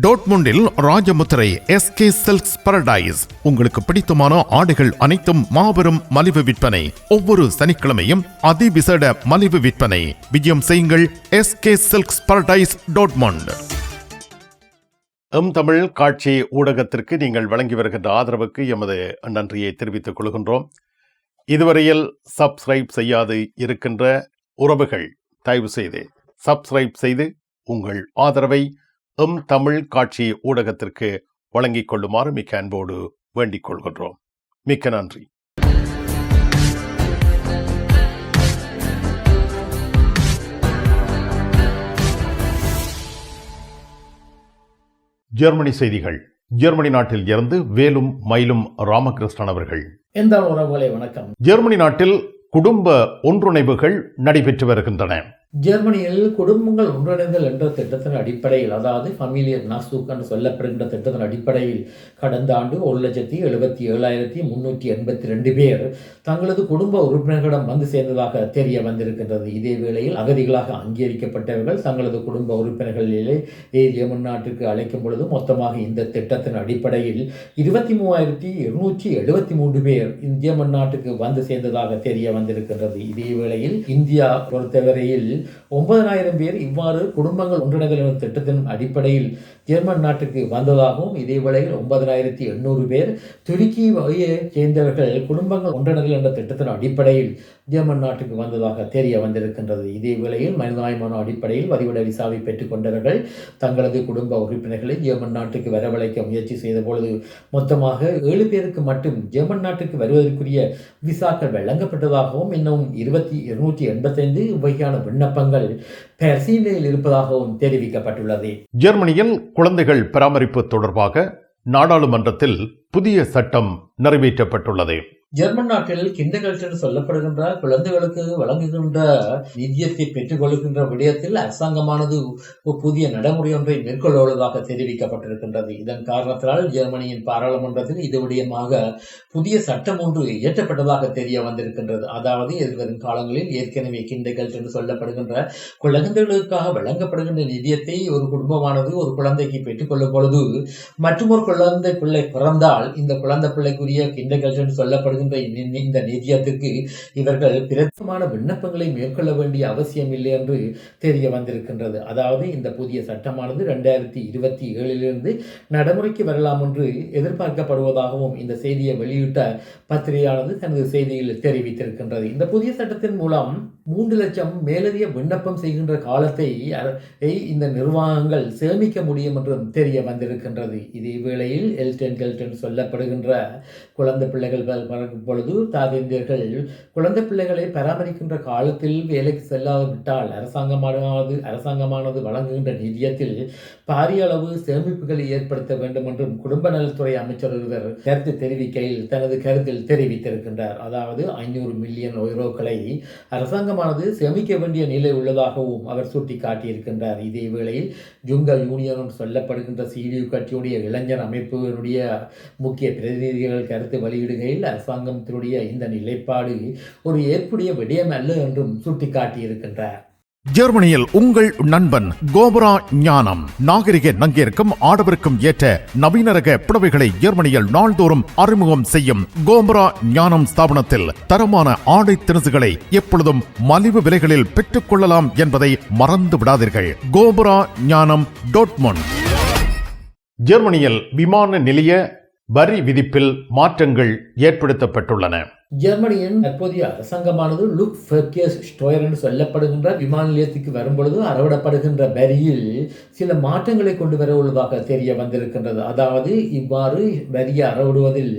டோட்முண்டில் Rajamuthirai SK silks Paradise. உங்களுக்கு பிடித்தமான ஆடைகள் அனைத்தும் மாபெரும் மலிவு விற்பனை. ஒவ்வொரு சனிக்கிழமையும் அதிவிசேட மலிவு விற்பனை. விஜயம் செய்யுங்கள் SK silks Paradise Dortmund. Tamil காட்சி ஊடகத்திற்கு நீங்கள் வழங்கி வருகின்ற ஆதரவுக்கு எமது நன்றியை தெரிவித்துக் கொள்கின்றோம். இதுவரையில் சப்ஸ்கிரைப் செய்யாது இருக்கின்ற உறவுகள் தயவு செய்து சப்ஸ்கிரைப் செய்து உங்கள் ஆதரவை தமிழ் காட்சி ஊடகத்திற்கு வழங்கிக் கொள்ளுமாறு மிக்க அன்போடு வேண்டிக் கொள்கின்றோம். மிக்க நன்றி. ஜெர்மனி செய்திகள். ஜெர்மனி நாட்டில் இருந்து வேலும் மயிலும் ராமகிருஷ்ணன் அவர்கள். எந்த உறவுகளை வணக்கம். ஜெர்மனி நாட்டில் குடும்ப ஒன்றிணைவுகள் நடைபெற்று வருகின்றன. ஜெர்மனியில் குடும்பங்கள் ஒன்றிணைந்தல் என்ற திட்டத்தின் அடிப்படையில், அதாவது ஃபமிலியர் நாஸ்தூக் என்று சொல்லப்படுகின்ற திட்டத்தின் அடிப்படையில் கடந்த ஆண்டு 1,77,382 பேர் தங்களது குடும்ப உறுப்பினர்களிடம் வந்து சேர்ந்ததாக தெரிய வந்திருக்கின்றது. இதே வேளையில் அகதிகளாக அங்கீகரிக்கப்பட்டவர்கள் தங்களது குடும்ப உறுப்பினர்களிலே ஜெர்மன் நாட்டிற்கு அழைக்கும் பொழுது மொத்தமாக இந்த திட்டத்தின் அடிப்படையில் 23,273 பேர் ஜெர்மன் நாட்டுக்கு வந்து சேர்ந்ததாக தெரிய வந்திருக்கின்றது. இதே வேளையில் இந்தியா பொறுத்தவரையில் 9,000 பேர் இவ்வாறு குடும்பங்கள் ஒன்றிணைதல் என்ற திட்டத்தின் அடிப்படையில் ஜெர்மன் நாட்டுக்கு வந்ததாகவும், இதே வேளையில் 9,800 பேர் துருக்கியை சேர்ந்தவர்கள் குடும்பங்கள் ஒன்றிணைதல் என்ற திட்டத்தின் அடிப்படையில் ஜெர்மன் நாட்டுக்கு வந்ததாக தெரிய வந்திருக்கின்றது. இதே வேளையில் மனிதாயமான அடிப்படையில் வதிவிட விசாவை பெற்றுக் கொண்டவர்கள் தங்களது குடும்ப உறுப்பினர்களை ஜெர்மன் நாட்டுக்கு வரவழைக்க முயற்சி செய்த பொழுது மொத்தமாக 7 பேருக்கு மட்டும் ஜெர்மன் நாட்டுக்கு வருவதற்குரிய விசாக்கள் வழங்கப்பட்டதாகவும், இன்னும் 285 வகையான விண்ணப்பங்கள் பரிசீலனையில் இருப்பதாகவும் தெரிவிக்கப்பட்டுள்ளது. ஜெர்மனியில் குழந்தைகள் பராமரிப்பு தொடர்பாக நாடாளுமன்றத்தில் புதிய சட்டம் நிறைவேற்றப்பட்டுள்ளது. ஜெர்மன் நாட்டில் கிண்டர்கார்டன் சொல்லப்படுகின்ற குழந்தைகளுக்கு வழங்குகின்ற நிதியத்தை பெற்றுக் கொள்கின்ற விடயத்தில் அரசாங்கமானது புதிய நடைமுறை ஒன்றை மேற்கொள்வதாக தெரிவிக்கப்பட்டிருக்கின்றது. இதன் காரணத்தினால் ஜெர்மனியின் பாராளுமன்றத்தில் இது விடயமாக புதிய சட்டம் ஒன்று இயற்றப்பட்டதாக தெரிய வந்திருக்கின்றது. அதாவது எதிர்வரும் காலங்களில் ஏற்கனவே கிண்டர்கார்டன் சொல்லப்படுகின்ற குழந்தைகளுக்காக வழங்கப்படுகின்ற நிதியத்தை ஒரு குடும்பமானது ஒரு குழந்தைக்கு பெற்றுக் கொள்ளும் பொழுது மற்றொரு குழந்தை பிள்ளை பிறந்தால் இந்த குழந்தை பிள்ளைக்குரிய கிண்டர்கார்டன் சொல்லப்படுகின்ற இந்த நிதியத்துக்கு இவர்கள் பிரத்யேகமான விண்ணப்பங்களை மேற்கொள்ள வேண்டிய அவசியம் இல்லை என்று தெரிய வந்திருக்கின்றது. அதாவது இந்த புதிய சட்டமானது 2027 நடைமுறைக்கு வரலாம் என்று எதிர்பார்க்கப்படுவதாகவும் இந்த செய்தியை வெளியிட்ட பத்திரிகையானது தனது செய்தியில் தெரிவித்திருக்கின்றது. இந்த புதிய சட்டத்தின் மூலம் 3 லட்சம் மேலதிக விண்ணப்பம் செய்கின்ற காலத்தை இந்த நிர்வாகங்கள் சேமிக்க முடியும் என்றும் தெரிய வந்திருக்கின்றது. இதே வேளையில் எல்டன் சொல்லப்படுகின்ற குழந்தை பிள்ளைகள் பொழுது தாதியர்கள் குழந்தை பிள்ளைகளை பராமரிக்கின்ற காலத்தில் வேலைக்கு செல்லாவிட்டால் அரசாங்கமானது வழங்குகின்ற நிதியத்தில் பாரிய அளவு சேமிப்புகளை ஏற்படுத்த வேண்டும் என்றும் குடும்ப நலத்துறை அமைச்சர் ஒருவர் கருத்து தெரிவிக்கையில் தனது கருத்தில் தெரிவித்திருக்கின்றார். அதாவது 500 மில்லியன் யூரோக்களை அரசாங்கமானது சேமிக்க வேண்டிய நிலை உள்ளதாகவும் அவர் சுட்டிக்காட்டியிருக்கின்றார். இதே வேளையில் ஜுங்கல் யூனியன் சொல்லப்படுகின்ற CDU கட்சியுடைய இளைஞர் அமைப்பினுடைய முக்கிய பிரதிநிதிகள் கருத்து வெளியிடுகையில் அரசாங்கத்தினுடைய இந்த நிலைப்பாடு ஒரு ஏற்புடைய விடயம் அல்ல என்றும் சுட்டிக்காட்டியிருக்கின்றார். ஜெர்மனியில் உங்கள் நண்பன் கோபரா ஞானம். நாகரிக நங்கிற்கும் ஆடவருக்கும் ஏற்ற நவீன ரக புடவைகளை ஜெர்மனியில் நாள்தோறும் அறிமுகம் செய்யும் கோபரா ஞானம் ஸ்தாபனத்தில் தரமான ஆடை திணுசுகளை எப்பொழுதும் மலிவு விலைகளில் பெற்றுக் கொள்ளலாம் என்பதை மறந்து விடாதீர்கள். கோபரா ஞானம் டோட்முண்ட். ஜெர்மனியில் விமான நிலைய வரி விதிப்பில் மாற்றங்கள் ஏற்படுத்தப்பட்டுள்ளன. ஜெர்மனியின் தற்போதைய அரசாங்கமானது லுக் ஃபெர்கேஸ் ஸ்டோயர் என்று சொல்லப்படுகின்ற விமான நிலையத்துக்கு வரும்பொழுது அறவிடப்படுகின்ற வரியில் சில மாற்றங்களை கொண்டு வர உள்ளதாக தெரிய வந்திருக்கின்றது. அதாவது இவ்வாறு வரியை அறவிடுவதில்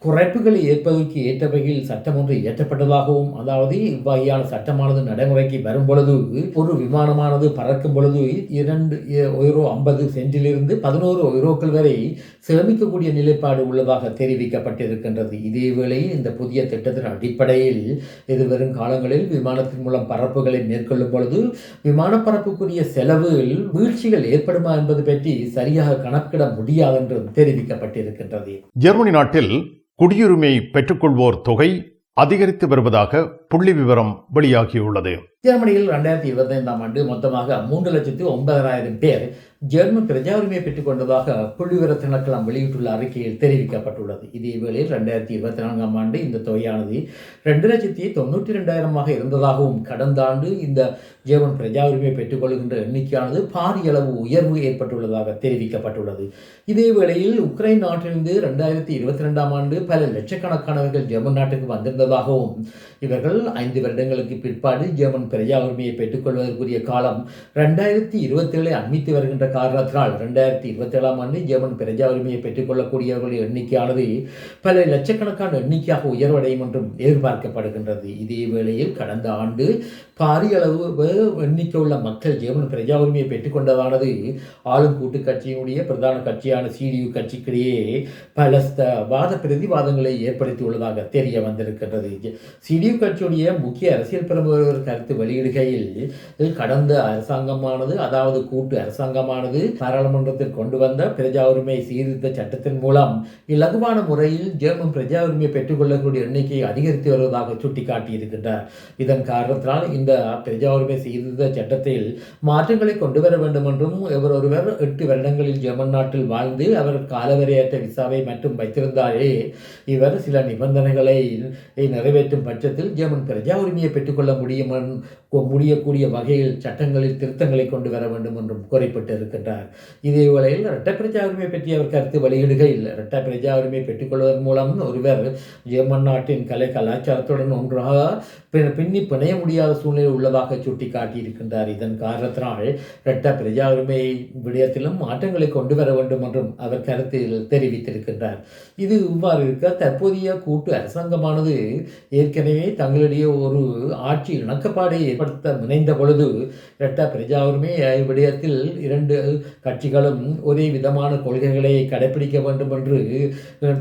குறைப்புகளை ஏற்பதற்கு ஏற்ற வகையில் சட்டம் ஒன்று இயற்றப்பட்டதாகவும், அதாவது இவ்வகையான சட்டமானது நடைமுறைக்கு வரும் பொழுது ஒரு விமானமானது பறக்கும் பொழுது 2 €50 11 யூரோக்கள் வரை சேமிக்கக்கூடிய நிலைப்பாடு உள்ளதாக தெரிவிக்கப்பட்டிருக்கின்றது. இதே வேளையில் இந்த புதிய திட்டத்தின் அடிப்படையில் எதிர்வரும் காலங்களில் விமானத்தின் மூலம் பறப்புகளை மேற்கொள்ளும் பொழுது விமான பறப்புக்குரிய செலவில் வீழ்ச்சிகள் ஏற்படுமா என்பது பற்றி சரியாக கணக்கிட முடியாது என்றும் தெரிவிக்கப்பட்டிருக்கின்றது. ஜெர்மனி நாட்டில் குடியுரிமை பெற்றுக்கொள்வோர் தொகை அதிகரித்து வருவதாக புள்ளி விவரம் வெளியாகியுள்ளது. ஜெர்மனியில் 2025 ஆண்டு மொத்தமாக 3,09,000 பேர் ஜெர்மன் பிரஜா உரிமையை பெற்றுக் கொண்டதாக புள்ளிவிவர திணைக்களம் வெளியிட்டுள்ள அறிக்கையில் தெரிவிக்கப்பட்டுள்ளது. இதேவேளையில் 2024ஆம் ஆண்டு இந்த தொகையானது 2,92,000 இருந்ததாகவும் கடந்த ஆண்டு இந்த ஜெர்மன் பிரஜா உரிமையை பெற்றுக்கொள்கின்ற எண்ணிக்கையானது பாரிய அளவு உயர்வு ஏற்பட்டுள்ளதாக தெரிவிக்கப்பட்டுள்ளது. இதேவேளையில் உக்ரைன் நாட்டிலிருந்து 2022ஆம் ஆண்டு பல லட்சக்கணக்கானவர்கள் ஜெர்மன் நாட்டுக்கு வந்திருந்ததாகவும் இவர்கள் 5 வருடங்களுக்கு பிற்பாடு ஜெர்மன் பிரஜா உரிமையை பெற்றுக்கொள்வதற்குரிய காலம் 2027 அண்மித்து வருகின்ற காரணத்தினால் 2027ஆம் ஆண்டு ஜெர்மன் பிரஜா உரிமையை பெற்றுக்கொள்ளக்கூடியவர்களின் எண்ணிக்கையானது பல லட்சக்கணக்கான எண்ணிக்கையாக உயர்வடையும் என்றும் எதிர்பார்க்கப்படுகின்றது. இதே வேளையில் கடந்த ஆண்டு பாரிய அளவு எண்ணிக்கை உள்ள மக்கள் ஜெர்மன் பிரஜா உரிமையை பெற்றுக்கொண்டதானது ஆளும் கூட்டு கட்சியினுடைய பிரதான கட்சியான CDU கட்சிக்கிடையே பல வாத பிரதிவாதங்களை ஏற்படுத்தியுள்ளதாக தெரிய வந்திருக்கின்றது. CDU கட்சியுடைய முக்கிய அரசியல் பிரமுகர் கருத்து வெளியிடுகையில் கடந்த அரசாங்கமானது, அதாவது கூட்டு அரசாங்கமானது பாராளுமன்றத்தில் கொண்டு வந்த பிரஜா உரிமை சீர்திருத்த சட்டத்தின் மூலம் இலகுவான முறையில் ஜெர்மன் பிரஜா உரிமையை பெற்றுக்கொள்ளக்கூடிய எண்ணிக்கையை அதிகரித்து வருவதாக சுட்டிக்காட்டியிருக்கின்றார். இதன் காரணத்தினால் இந்த பிரஜா உரிமை சீர்திருத்த சட்டத்தில் மாற்றங்களை கொண்டு வர வேண்டும் என்றும் ஒருவர் 8 வருடங்களில் ஜெர்மன் நாட்டில் வாழ்ந்து அவர் காலவரையற்ற விசாவை மற்றும் வைத்திருந்தாலே இவர் சில நிபந்தனைகளை நிறைவேற்றும் பட்சத்தில் ஜெர்மன் பிரஜா உரிமையை பெற்றுக்கொள்ள முடியக்கூடிய வகையில் சட்டங்களில் திருத்தங்களை கொண்டு வர வேண்டும் என்றும் குறிப்பிட்டிருக்கின்றார். இதே வேளையில் இரட்டை பிரஜா உரிமை பற்றி அவர் கருத்து வெளியிடுகையில் இரட்டை பிரஜா உரிமை பெற்றுக்கொள்வதன் மூலம் ஒருவர் ஜெர்மன் நாட்டின் கலாச்சாரத்துடன் ஒன்றாக பின்னி பிணைய முடியாத சூழ்நிலை உள்ளதாக சுட்டிக்காட்டியிருக்கின்றார். இதன் காரணத்தினால் இரட்டை பிரஜா உரிமை விடயத்திலும் மாற்றங்களை கொண்டு வர வேண்டும் என்றும் அவர் கருத்தில் தெரிவித்திருக்கின்றார். இது இவ்வாறு இருக்க தற்போதைய கூட்டு அரசாங்கமானது ஏற்கனவே தங்களுடைய ஒரு ஆட்சி இணக்கப்பாடை ஏற்படுத்த முனைந்த பொழுது இரட்டை பிரஜா உரிமை விடயத்தில் 2 கட்சிகளும் ஒரே விதமான கொள்கைகளை கடைபிடிக்க வேண்டும் என்று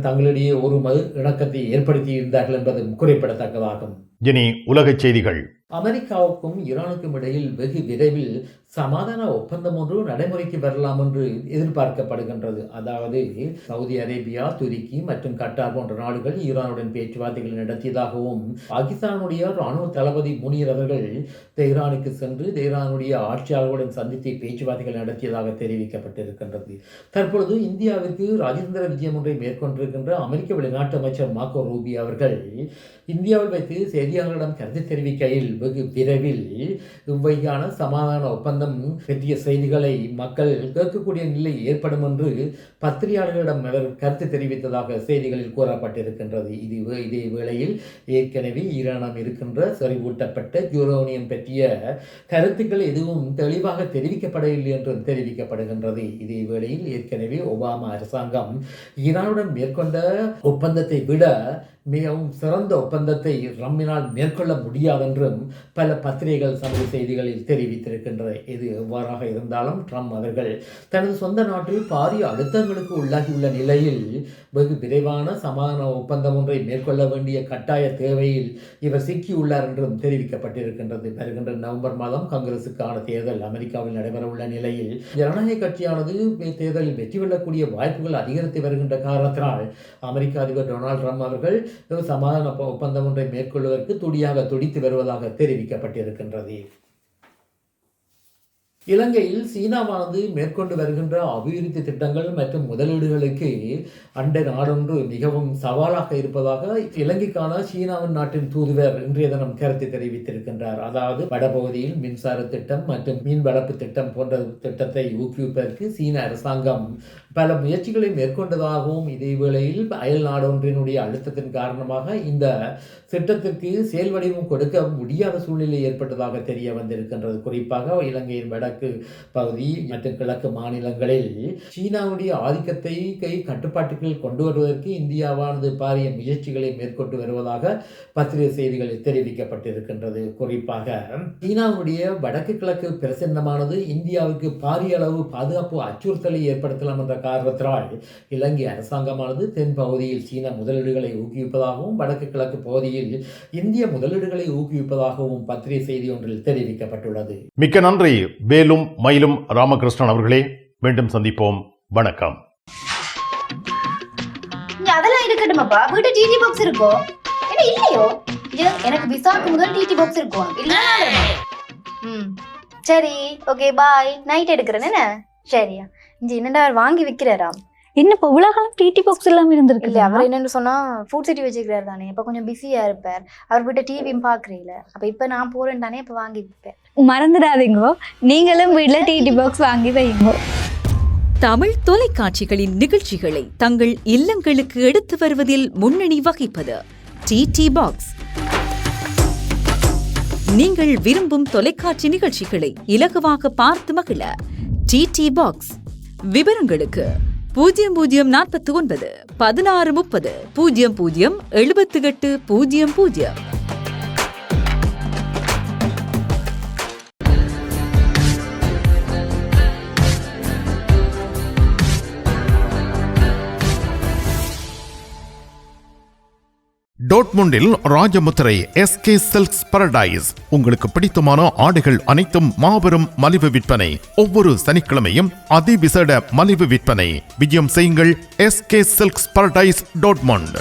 தங்களுடைய ஒரு இணக்கத்தை ஏற்படுத்தி இருந்தார்கள் என்பதும் குறிப்பிடத்தக்கதாகும். இனி உலகச் செய்திகள். அமெரிக்காவுக்கும் ஈரானுக்கும் இடையில் வெகு விரைவில் சமாதான ஒப்பந்தம் ஒன்று நடைமுறைக்கு வரலாம் என்று எதிர்பார்க்கப்படுகின்றது. அதாவது சவுதி அரேபியா, துருக்கி மற்றும் கட்டார் போன்ற நாடுகள் ஈரானுடன் பேச்சுவார்த்தைகள் நடத்தியதாகவும் பாகிஸ்தானுடைய ராணுவ தளபதி முனீர் அவர்கள் தெஹ்ரானுக்கு சென்று தெஹ்ரானுடைய ஆட்சியாளர்களுடன் சந்தித்து பேச்சுவார்த்தைகள் நடத்தியதாக தெரிவிக்கப்பட்டிருக்கின்றது. தற்பொழுது இந்தியாவிற்கு ராஜேந்திர விஜயம் ஒன்றை மேற்கொண்டிருக்கின்ற அமெரிக்க வெளிநாட்டு அமைச்சர் மார்க்கோ ரூபியோ அவர்கள் இந்தியாவில் வைத்து செய்தியாளர்களிடம் கருத்து தெரிவிக்கையில் வெகு விரைவில் இவ்வகையான சமாதான ஒப்பந்தம் பற்றிய செய்திகளை மக்கள் கேட்கக்கூடிய நிலை ஏற்படும் என்று பத்திரிகையாளர்களிடம் அவர் கருத்து தெரிவித்ததாக செய்திகளில் கூறப்பட்டிருக்கின்றது. இதே வேளையில் ஏற்கனவே ஈரானிடம் இருக்கின்ற செறிவூட்டப்பட்ட யுரேனியம் பற்றிய கருத்துக்கள் எதுவும் தெளிவாக தெரிவிக்கப்படவில்லை என்றும் தெரிவிக்கப்படுகின்றது. இதே வேளையில் ஏற்கனவே ஒபாமா அரசாங்கம் ஈரானுடன் மேற்கொண்ட ஒப்பந்தத்தை விட மிகவும் சிறந்த ஒப்பந்தத்தை ரம்மினால் மேற்கொள்ள முடியாதென்றும் பல பத்திரிகைகள் சமூக செய்திகளில் தெரிவித்திருக்கின்றன. இது எவ்வாறாக இருந்தாலும் ட்ரம்ப் அவர்கள் தனது சொந்த நாட்டில் பாரிய அழுத்தங்களுக்கு உள்ளாகியுள்ள நிலையில் வெகு விரைவான சமாதான ஒப்பந்தம் ஒன்றை மேற்கொள்ள வேண்டிய கட்டாய தேவையில் இவர் சிக்கியுள்ளார் என்றும் தெரிவிக்கப்பட்டிருக்கின்றது. வருகின்ற நவம்பர் மாதம் காங்கிரசுக்கான தேர்தல் அமெரிக்காவில் நடைபெறவுள்ள நிலையில் ஜனநாயக கட்சியானது தேர்தலில் வெற்றி பெறக்கூடிய வாய்ப்புகள் அதிகரித்து வருகின்ற காரணத்தினால் அமெரிக்க அதிபர் டொனால்டு ட்ரம்ப் அவர்கள் சமாதான ஒப்பந்தம் ஒன்றை மேற்கொள்வதற்கு துடித்து வருவதாக தெரிவிக்கப்பட்டிருக்கின்றது. இலங்கையில் சீனாவானது மேற்கொண்டு வருகின்ற அபிவிருத்தி திட்டங்கள் மற்றும் முதலீடுகளுக்கு அண்டை நாடொன்று மிகவும் சவாலாக இருப்பதாக இலங்கைக்கான சீனாவின் நாட்டின் தூதுவர் இன்றைய தினம் கருத்து தெரிவித்திருக்கின்றார். அதாவது வடபகுதியில் மின்சார திட்டம் மற்றும் மீன் வளர்ப்பு திட்டம் போன்ற திட்டத்தை ஊக்குவிப்பதற்கு சீன அரசாங்கம் பல முயற்சிகளை மேற்கொண்டதாகவும் இதே வேளையில் அயல் நாடொன்றினுடைய அழுத்தத்தின் காரணமாக இந்த திட்டத்திற்கு செயல் வடிவம் கொடுக்க முடியாத சூழ்நிலை ஏற்பட்டதாக தெரிய வந்திருக்கின்றது. குறிப்பாக இலங்கையின் வடக்கு பகுதி மற்றும் கிழக்கு மாநிலங்களில் சீனாவுடைய ஆதிக்கத்தை கட்டுப்பாட்டுக்குள் கொண்டு வருவதற்கு இந்தியாவானது பாரிய முயற்சிகளை மேற்கொண்டு வருவதாக பத்திரிகை செய்திகளில் தெரிவிக்கப்பட்டிருக்கின்றது. குறிப்பாக சீனாவுடைய வடக்கு கிழக்கு பிரசன்னமானது இந்தியாவுக்கு பாரிய அளவு பாதுகாப்பு அச்சுறுத்தலை ஏற்படுத்தலாம் என்ற காரணத்தினால் இலங்கை அரசாங்கமானது தென் பகுதியில் சீன முதலீடுகளை ஊக்குவிப்பதாகவும் வடக்கு கிழக்கு பகுதியில் இந்திய முதலீடுகளை ஊக்குவிப்பதாகவும் பத்திரிகை செய்தி ஒன்றில் தெரிவிக்கப்பட்டுள்ளது. மிக்க நன்றி வேலும் மயிலும் ராமகிருஷ்ணன் அவர்களே. மீண்டும் சந்திப்போம். வணக்கம். அதெல்லாம் இருக்கட்டுமாப்பா, வீட்டு டிடி பாக்ஸ் இருக்கோ என்ன இல்லையோ? எனக்கு விசாக்கு முதல் டிடி பாக்ஸ் இருக்கும் இல்ல? சரி, ஓகே, பாய். நைட் எடுக்கிறேன். என்ன சரியா இங்க என்னடா அவர் வாங்கி விக்கிறாராம். என்ன இப்போ இவ்வளவு காலம் டிடி பாக்ஸ் எல்லாம் இருந்திருக்கு இல்ல அவர் என்னன்னு சொன்னா ஃபுட் சிட்டி வச்சுக்கிறாரு தானே, இப்ப கொஞ்சம் பிஸியா இருப்பார், அவர் வீட்டை டிவியும் பாக்குறீங்கள, அப்ப இப்ப நான் போறேன் தானே, இப்ப வாங்கி விற்பேன். மறந்துடாதீங்கோ, நீங்களும் வீட்டுல டிடி பாக்ஸ் வாங்கி வைங்க. தமிழ் தொலைக்காட்சிகளின் நிகழ்ச்சிகளை தங்கள் இல்லங்களுக்கு எடுத்து வருவதில் முன்னணி வகிப்பது டிடி பாக்ஸ். நீங்கள் விரும்பும் தொலைக்காட்சி நிகழ்ச்சிகளை இலகுவாக பார்த்து மகிழ டிடி பாக்ஸ். விவரங்களுக்கு 0049 1630 00 78 00. டோட்முண்டில் ராஜமுத்திரை எஸ்கே சில்க்ஸ் பாரடைஸ். உங்களுக்கு பிடித்தமான ஆடைகள் அனைத்தும் மாபெரும் மலிவு விற்பனை. ஒவ்வொரு சனிக்கிழமையும் அதிவிசேட மலிவு விற்பனை. விஜயம் செய்யுங்கள் எஸ்கே சில்க்ஸ் பாரடைஸ் டோட்முண்ட்.